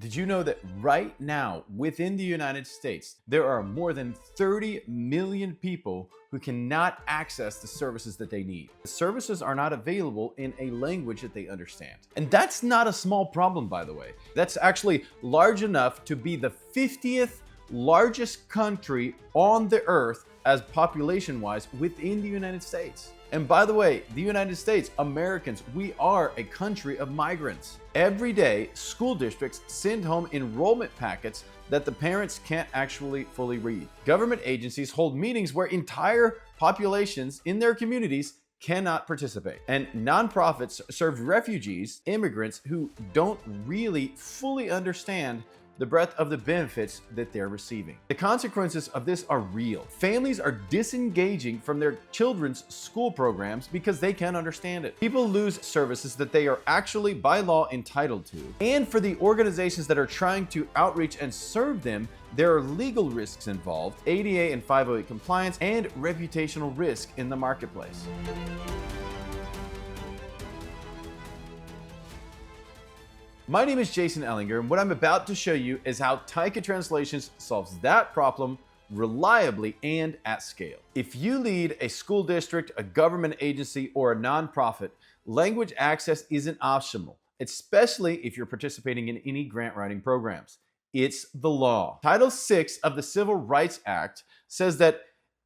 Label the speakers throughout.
Speaker 1: Did you know that right now, within the United States, there are more than 30 million people who cannot access the services that they need? The services are not available in a language that they understand. And that's not a small problem, by the way. That's actually large enough to be the 50th largest country on the earth as population-wise within the United States. And by the way, the United States, Americans, we are a country of migrants. Every day, school districts send home enrollment packets that the parents can't actually fully read. Government agencies hold meetings where entire populations in their communities cannot participate. And nonprofits serve refugees, immigrants who don't really fully understand the breadth of the benefits that they're receiving. The consequences of this are real. Families are disengaging from their children's school programs because they can't understand it. People lose services that they are actually by law entitled to. And for the organizations that are trying to outreach and serve them, there are legal risks involved, ADA and 508 compliance, and reputational risk in the marketplace. My name is Jason Ellinger, and what I'm about to show you is how Taika Translations solves that problem reliably and at scale. If you lead a school district, a government agency, or a nonprofit, language access isn't optional, especially if you're participating in any grant writing programs. It's the law. Title VI of the Civil Rights Act says that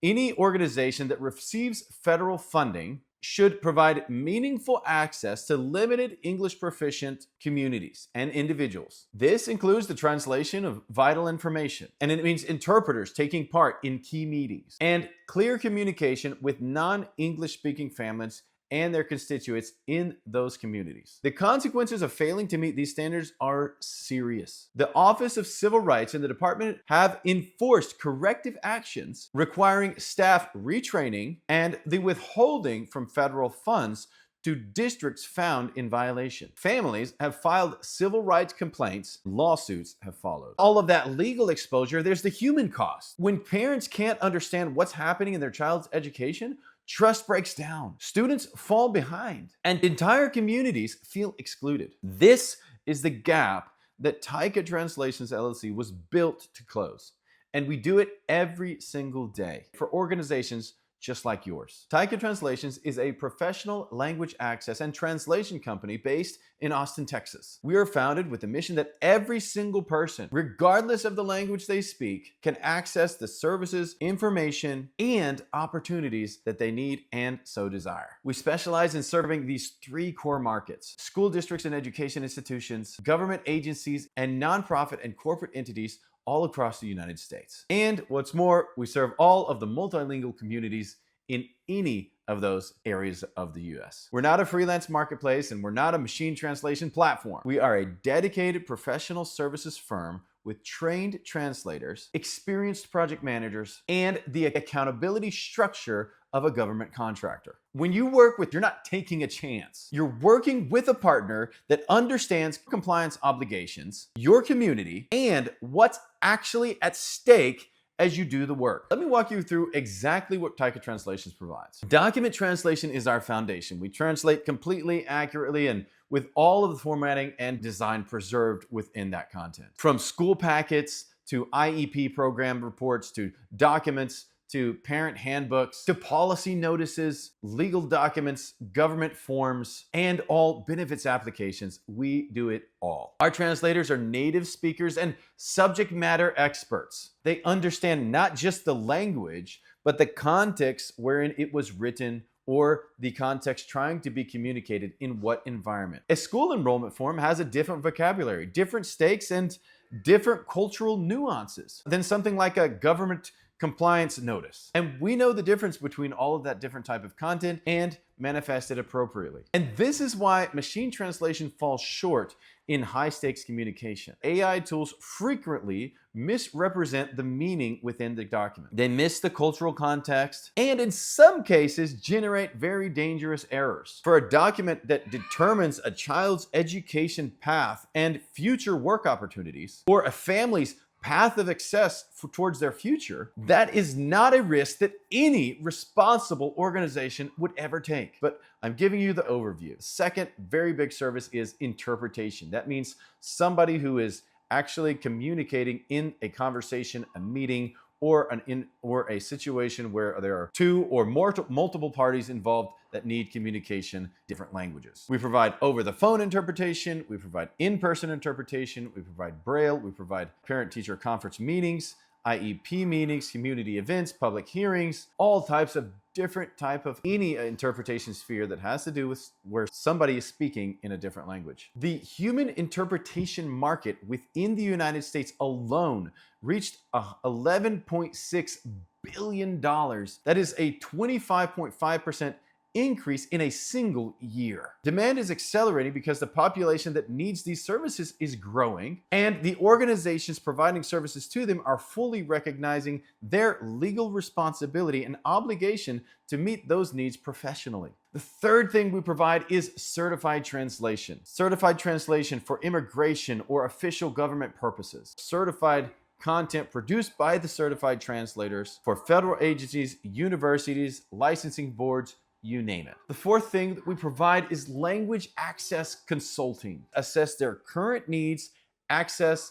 Speaker 1: any organization that receives federal funding should provide meaningful access to limited English proficient communities and individuals. This includes the translation of vital information, and it means interpreters taking part in key meetings, and clear communication with non-English speaking families and their constituents in those communities. The consequences of failing to meet these standards are serious. The Office of Civil Rights and the department have enforced corrective actions requiring staff retraining and the withholding from federal funds to districts found in violation. Families have filed civil rights complaints, lawsuits have followed. All of that legal exposure, there's the human cost. When parents can't understand what's happening in their child's education, trust breaks down, students fall behind, and entire communities feel excluded. This is the gap that Taika Translations LLC was built to close. And we do it every single day for organizations just like yours. Taika Translations is a professional language access and translation company based in Austin, Texas. We are founded with the mission that every single person, regardless of the language they speak, can access the services, information, and opportunities that they need and so desire. We specialize in serving these three core markets: school districts and education institutions, government agencies, and nonprofit and corporate entities all across the United States. And what's more, we serve all of the multilingual communities in any of those areas of the US. We're not a freelance marketplace, and we're not a machine translation platform. We are a dedicated professional services firm with trained translators, experienced project managers, and the accountability structure of a government contractor. When you work with, you're not taking a chance. You're working with a partner that understands compliance obligations, your community, and what's actually at stake as you do the work. Let me walk you through exactly what Taika Translations provides. Document translation is our foundation. We translate completely, accurately, and with all of the formatting and design preserved within that content. From school packets to IEP program reports to documents to parent handbooks, to policy notices, legal documents, government forms, and all benefits applications, we do it all. Our translators are native speakers and subject matter experts. They understand not just the language, but the context wherein it was written, or the context trying to be communicated in what environment. A school enrollment form has a different vocabulary, different stakes, and different cultural nuances than something like a government compliance notice. And we know the difference between all of that different type of content and manifest it appropriately. And this is why machine translation falls short in high stakes communication. AI tools frequently misrepresent the meaning within the document. They miss the cultural context, and in some cases generate very dangerous errors. For a document that determines a child's education path and future work opportunities, or a family's path of success towards their future, that is not a risk that any responsible organization would ever take. But I'm giving you the overview. Second very big service is interpretation. That means somebody who is actually communicating in a conversation, a meeting, or a situation where there are two or more multiple parties involved that need communication different languages. We provide over-the-phone interpretation, we provide in-person interpretation, we provide Braille, we provide parent-teacher conference meetings, IEP meetings, community events, public hearings, all types of different type of any interpretation sphere that has to do with where somebody is speaking in a different language. The human interpretation market within the United States alone reached $11.6 billion. That is a 25.5% increase in a single year. Demand is accelerating because the population that needs these services is growing, and the organizations providing services to them are fully recognizing their legal responsibility and obligation to meet those needs professionally. The third thing we provide is certified translation. Certified translation for immigration or official government purposes. Certified content produced by the certified translators for federal agencies, universities, licensing boards, you name it. The fourth thing that we provide is language access consulting. Assess their current needs, access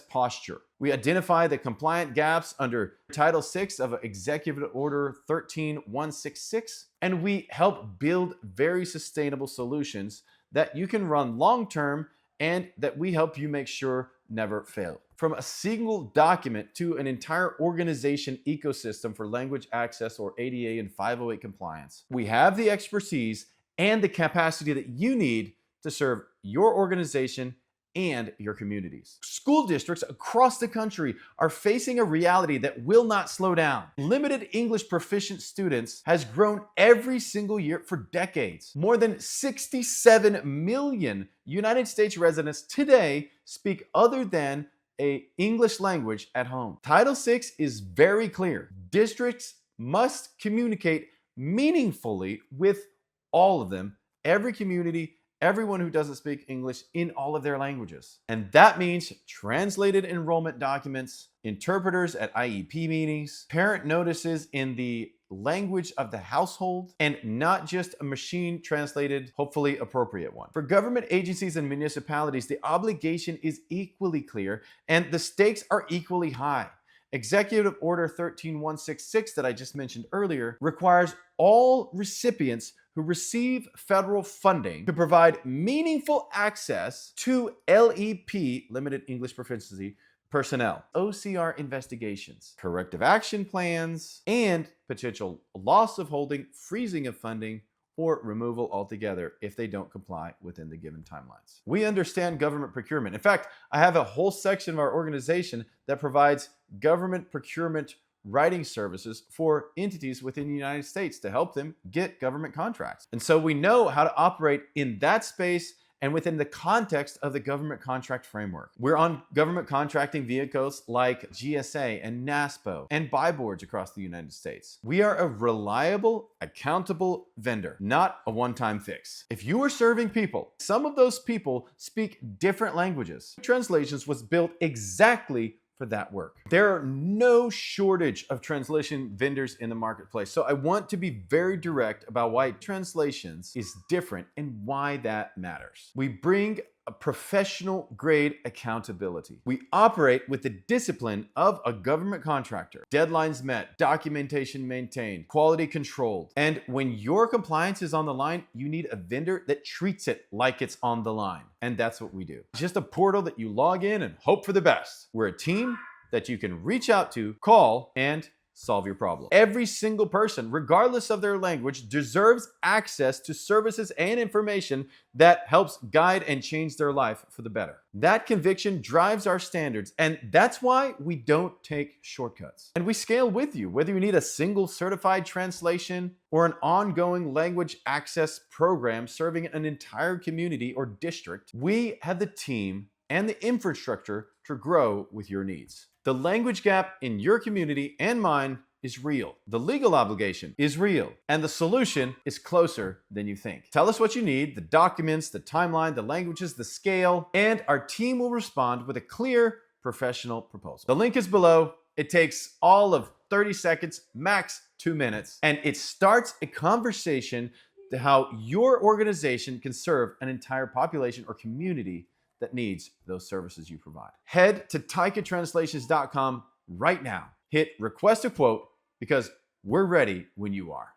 Speaker 1: posture. We identify the compliant gaps under Title VI of Executive Order 13166, and we help build very sustainable solutions that you can run long-term and that we help you make sure never fail. From a single document to an entire organization ecosystem for language access or ADA and 508 compliance, we have the expertise and the capacity that you need to serve your organization and your communities. School districts across the country are facing a reality that will not slow down. Limited English proficient students has grown every single year for decades. More than 67 million United States residents today speak other than an English language at home. Title VI is very clear. Districts must communicate meaningfully with all of them, every community, everyone who doesn't speak English in all of their languages. And that means translated enrollment documents, interpreters at IEP meetings, parent notices in the language of the household, and not just a machine translated, hopefully appropriate one. For government agencies and municipalities, the obligation is equally clear and the stakes are equally high. Executive Order 13166 that I just mentioned earlier requires all recipients who receive federal funding to provide meaningful access to LEP, limited English proficiency, personnel, OCR investigations, corrective action plans, and potential loss of holding, freezing of funding, or removal altogether if they don't comply within the given timelines. We understand government procurement. In fact, I have a whole section of our organization that provides government procurement writing services for entities within the United States to help them get government contracts. And so we know how to operate in that space and within the context of the government contract framework. We're on government contracting vehicles like GSA and NASPO and buy boards across the United States. We are a reliable, accountable vendor, not a one-time fix. If you are serving people, some of those people speak different languages. Translations was built exactly for that work. There are no shortage of translation vendors in the marketplace. So I want to be very direct about why Translations is different and why that matters. We bring a professional grade accountability. We operate with the discipline of a government contractor. Deadlines met, documentation maintained, quality controlled. And when your compliance is on the line, you need a vendor that treats it like it's on the line. And that's what we do. It's just a portal that you log in and hope for the best. We're a team that you can reach out to, call, and solve your problem. Every single person, regardless of their language, deserves access to services and information that helps guide and change their life for the better. That conviction drives our standards, and that's why we don't take shortcuts. And we scale with you, whether you need a single certified translation or an ongoing language access program serving an entire community or district. We have the team and the infrastructure to grow with your needs. The language gap in your community and mine is real. The legal obligation is real, and the solution is closer than you think. Tell us what you need, the documents, the timeline, the languages, the scale, and our team will respond with a clear, professional proposal. The link is below. It takes all of 30 seconds, max 2 minutes, and it starts a conversation to how your organization can serve an entire population or community that needs those services you provide. Head to taikatranslations.com right now. Hit request a quote because we're ready when you are.